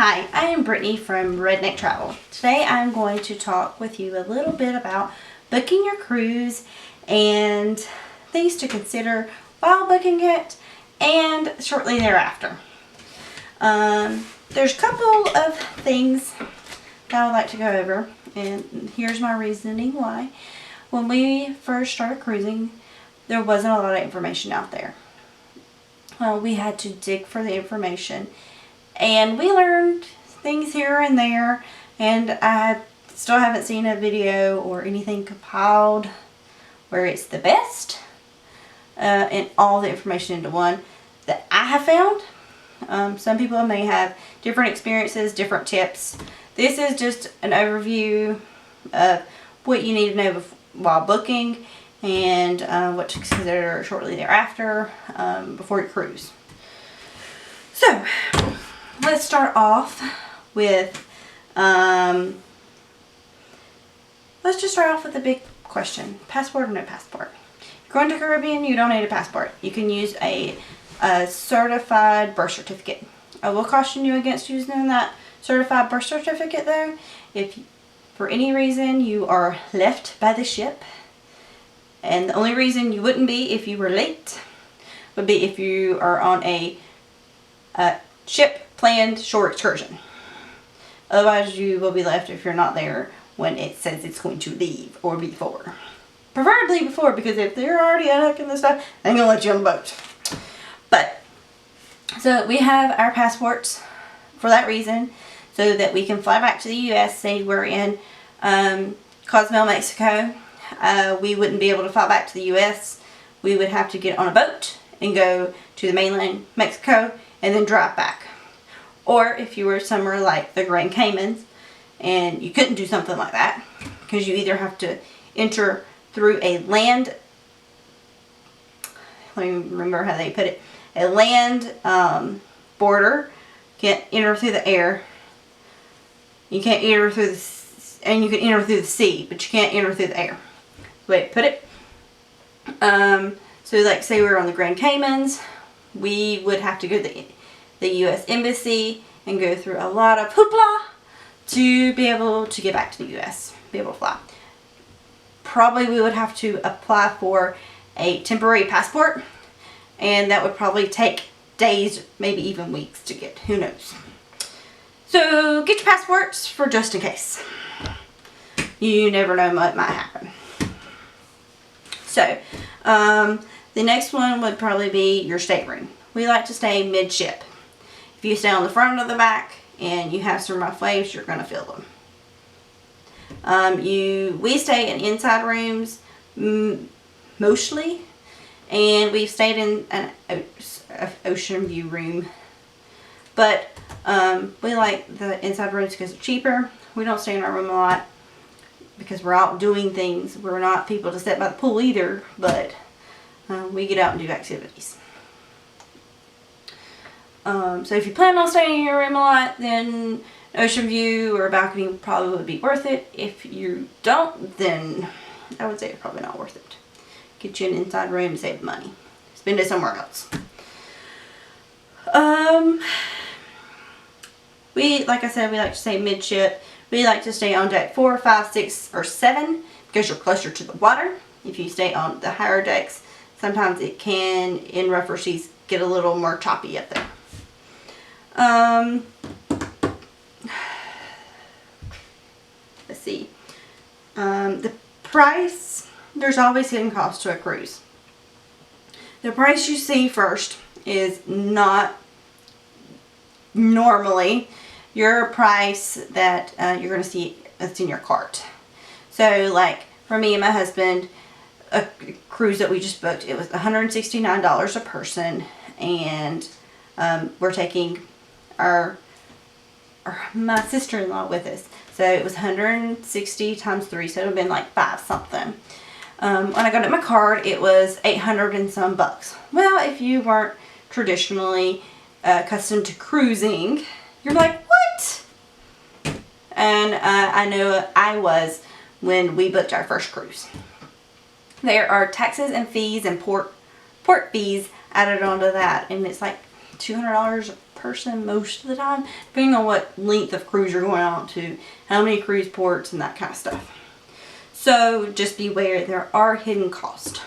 Hi, I am Brittany from Redneck Travel. Today I'm going to talk with you a little bit about booking your cruise and things to consider while booking it and shortly thereafter. There's a couple of things that I would like to go over, and here's my reasoning why. When we first started cruising, there wasn't a lot of information out there. We had to dig for the information, and we learned things here and there, and I still haven't seen a video or anything compiled where it's the best and all the information into one that I have found. Some people may have different experiences, different tips. This is just an overview of what you need to know while booking and what to consider shortly thereafter before your cruise. So, let's start off with, let's just start off with the big question. Passport or no passport? If you're going to the Caribbean, you don't need a passport. You can use a certified birth certificate. I will caution you against using that certified birth certificate though. If for any reason you are left by the ship, and the only reason you wouldn't be if you were late would be if you are on a ship planned shore excursion. Otherwise you will be left if you're not there when it says it's going to leave, or before. Preferably before, because if they're already unhooking the stuff, they ain't gonna let you on the boat. But, so we have our passports for that reason, so that we can fly back to the U.S. Say we're in Cozumel, Mexico. We wouldn't be able to fly back to the U.S. We would have to get on a boat and go to the mainland Mexico and then drive back. Or if you were somewhere like the Grand Caymans and you couldn't do something like that, because you either have to enter through a land, let me remember how they put it, a land border. Can't enter through the air. You can't enter through the, and you can enter through the sea, but you can't enter through the air. Way to put it. So like say we were on the Grand Caymans, we would have to go to the U.S. Embassy and go through a lot of hoopla to be able to get back to the U.S., be able to fly. Probably we would have to apply for a temporary passport, and that would probably take days, maybe even weeks to get. Who knows? So get your passports for just in case. You never know what might happen. So, the next one would probably be your stateroom. We like to stay midship. If you stay on the front or the back and you have some rough waves, you're going to feel them. We stay in inside rooms mostly, and we've stayed in an ocean view room. But we like the inside rooms because they're cheaper. We don't stay in our room a lot because we're out doing things. We're not people to sit by the pool either, but we get out and do activities. So if you plan on staying in your room a lot, then ocean view or a balcony probably would be worth it. If you don't, then I would say it's probably not worth it. Get you an inside room and save money. Spend it somewhere else. Like I said, we like to stay midship. We like to stay on deck 4, 5, 6, or 7 because you're closer to the water. If you stay on the higher decks, sometimes it can, in rougher seas, get a little more choppy up there. Let's see. The price, there's always hidden cost to a cruise. The price you see first is not normally your price that you're going to see that's in your cart. So like for me and my husband, a cruise that we just booked, it was $169 a person, and we're taking my sister-in-law with us. So it was 160 times 3, so it would have been like 5 something. When I got at my card, it was 800 and some bucks. Well, if you weren't traditionally accustomed to cruising, you're like, what? And I know I was when we booked our first cruise. There are taxes and fees and port fees added onto that, and it's like $200 person most of the time, depending on what length of cruise you're going on to, how many cruise ports and that kind of stuff. So just beware, there are hidden costs.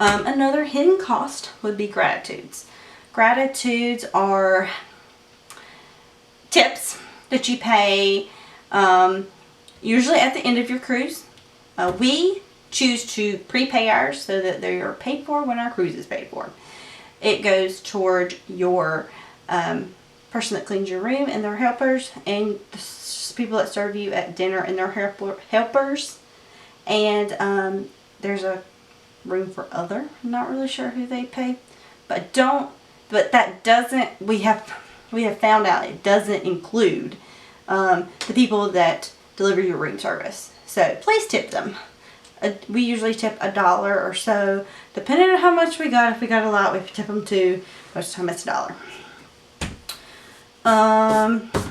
Another hidden cost would be gratitudes. Gratitudes are tips that you pay usually at the end of your cruise. We choose to prepay ours so that they are paid for when our cruise is paid for. It goes toward your person that cleans your room and their helpers, and the people that serve you at dinner and their helpers. And there's a room for other. I'm not really sure who they pay, but that doesn't. We have found out it doesn't include the people that deliver your room service. So please tip them. We usually tip $1 or so, depending on how much we got. If we got a lot, we tip them too. Most of the time it's $1.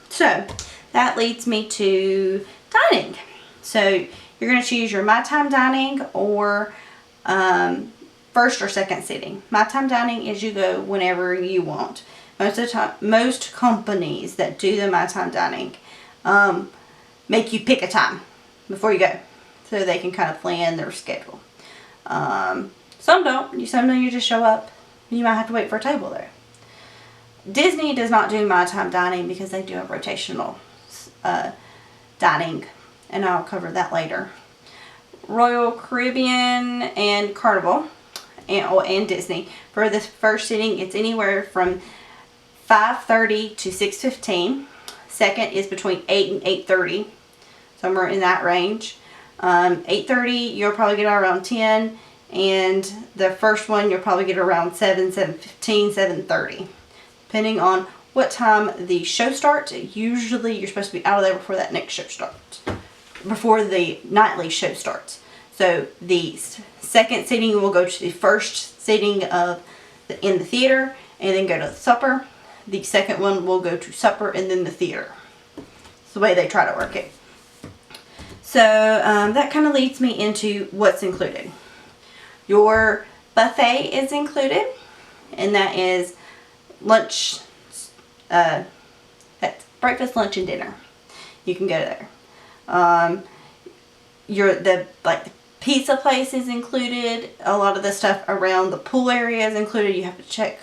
So that leads me to dining. So you're going to choose your My Time Dining or first or second sitting. My Time Dining is you go whenever you want. Most of the time, most companies that do the My Time Dining make you pick a time before you go, so they can kind of plan their schedule. Some don't. Some you just show up. You might have to wait for a table there. Disney does not do My Time Dining because they do a rotational dining, and I'll cover that later. Royal Caribbean and Carnival and Disney, for the first sitting, it's anywhere from 5:30 to 6:15. Second is between 8 and 8:30, somewhere in that range. 8:30 you'll probably get around 10, and the first one you'll probably get around 7, 7:15, 7:30, depending on what time the show starts. Usually you're supposed to be out of there before that next show starts, before the nightly show starts. So the second seating will go to the first seating in the theater, and then go to the supper. The second one will go to supper and then the theater. It's the way they try to work it. So that kind of leads me into what's included. Your buffet is included, and that is lunch, that's breakfast, lunch, and dinner. You can go there. The pizza place is included. A lot of the stuff around the pool area is included. You have to check.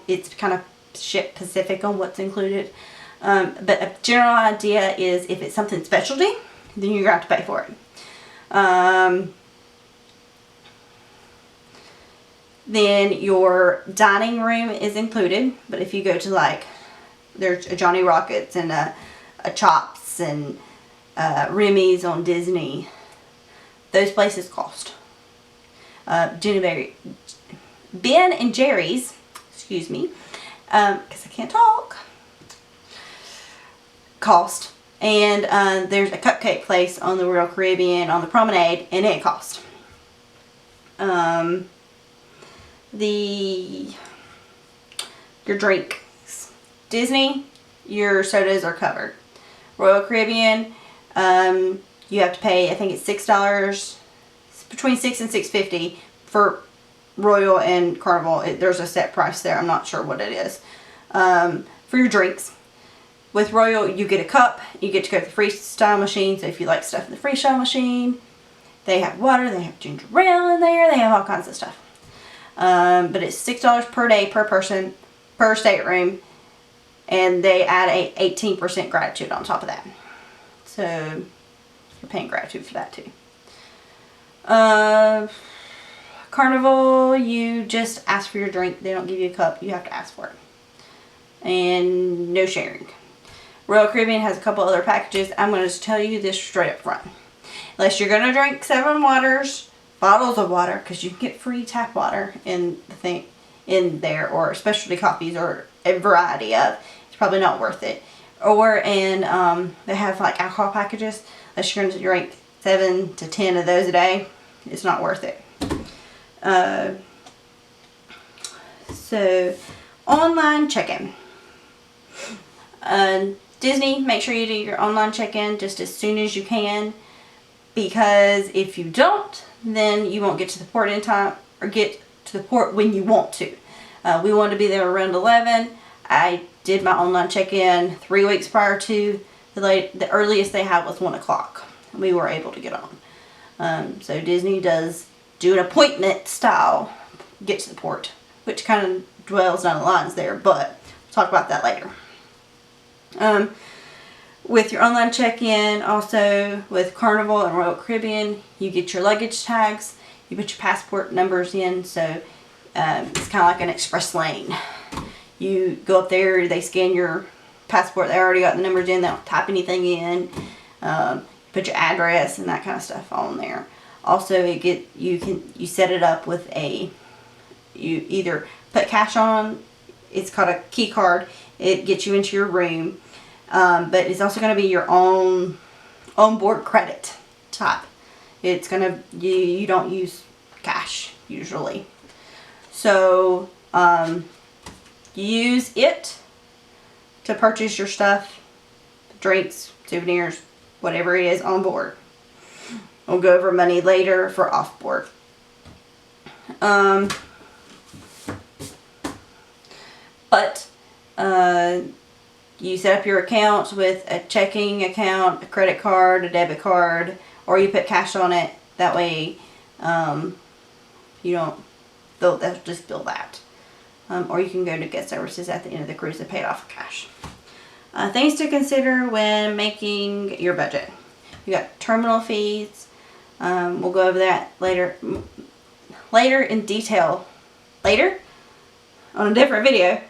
It's kind of ship specific on what's included. But a general idea is if it's something specialty, then you're going to have to pay for it. Then your dining room is included. But if you go to there's a Johnny Rockets and a Chops and Remy's on Disney, those places cost. Ben and Jerry's, excuse me, because I can't talk, cost. And there's a cupcake place on the Royal Caribbean on the promenade, and it cost. Your drinks. Disney, your sodas are covered. Royal Caribbean, you have to pay, I think it's $6, between $6 and $6.50 for Royal and Carnival. There's a set price there. I'm not sure what it is. For your drinks. With Royal, you get a cup. You get to go to the freestyle machine. So if you like stuff in the freestyle machine, they have water. They have ginger ale in there. They have all kinds of stuff. But it's $6 per day per person per stateroom. And they add a 18% gratitude on top of that. So you're paying gratitude for that too. Carnival, you just ask for your drink. They don't give you a cup. You have to ask for it. And no sharing. Royal Caribbean has a couple other packages. I'm going to tell you this straight up front. Unless you're going to drink 7 waters, bottles of water, because you can get free tap water in the thing in there, or specialty coffees, or a variety of. It's probably not worth it. Or they have alcohol packages. Unless you're going to drink 7 to 10 of those a day, it's not worth it. So online check-in. Disney, make sure you do your online check-in just as soon as you can, because if you don't, then you won't get to the port in time, or get to the port when you want to. We want to be there around 11. I did my online check-in 3 weeks prior to the earliest they had was 1 o'clock. We were able to get on. So Disney does do an appointment style get to the port, which kind of dwells down the lines there, but we'll talk about that later. With your online check-in, also with Carnival and Royal Caribbean, you get your luggage tags, you put your passport numbers in, so it's kind of like an express lane. You go up there, they scan your passport, they already got the numbers in, they don't type anything in, put your address and that kind of stuff on there. Also, you set it up with you either put cash on, it's called a key card, it gets you into your room, but it's also going to be your own onboard credit type. It's going to, you don't use cash usually. So, use it to purchase your stuff, drinks, souvenirs, whatever it is on board. We'll go over money later for off board. You set up your account with a checking account, a credit card, a debit card, or you put cash on it. That way, you don't, they'll just bill that. Or you can go to guest services at the end of the cruise and pay it off with cash. Things to consider when making your budget. You got terminal fees. We'll go over that later in detail later on a different video.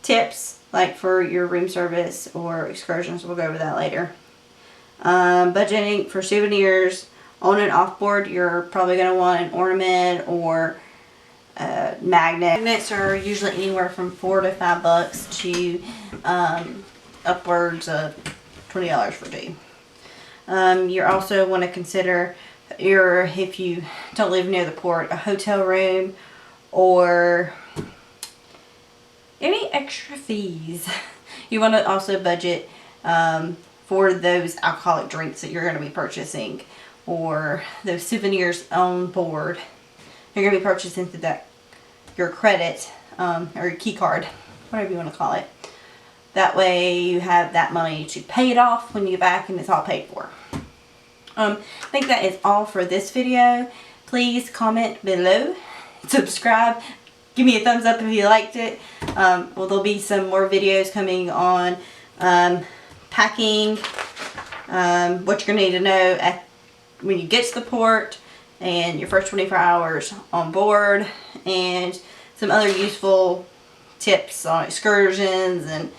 Tips like for your room service or excursions, we'll go over that later. Budgeting for souvenirs on and off board, you're probably going to want an ornament or magnet. Magnets are usually anywhere from $4 to $5 to upwards of $20 for two. You also want to consider if you don't live near the port, a hotel room or any extra fees. You want to also budget for those alcoholic drinks that you're going to be purchasing or those souvenirs on board. You're going to be purchasing through your credit or your key card, whatever you want to call it. That way you have that money to pay it off when you get back and it's all paid for. I think that is all for this video. Please comment below, subscribe, give me a thumbs up if you liked it. Well, there'll be some more videos coming on packing, what you're going to need to know when you get to the port and your first 24 hours on board, and some other useful tips on excursions and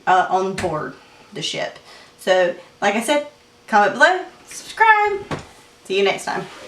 on board the ship. So like I said, comment below, subscribe. See you next time.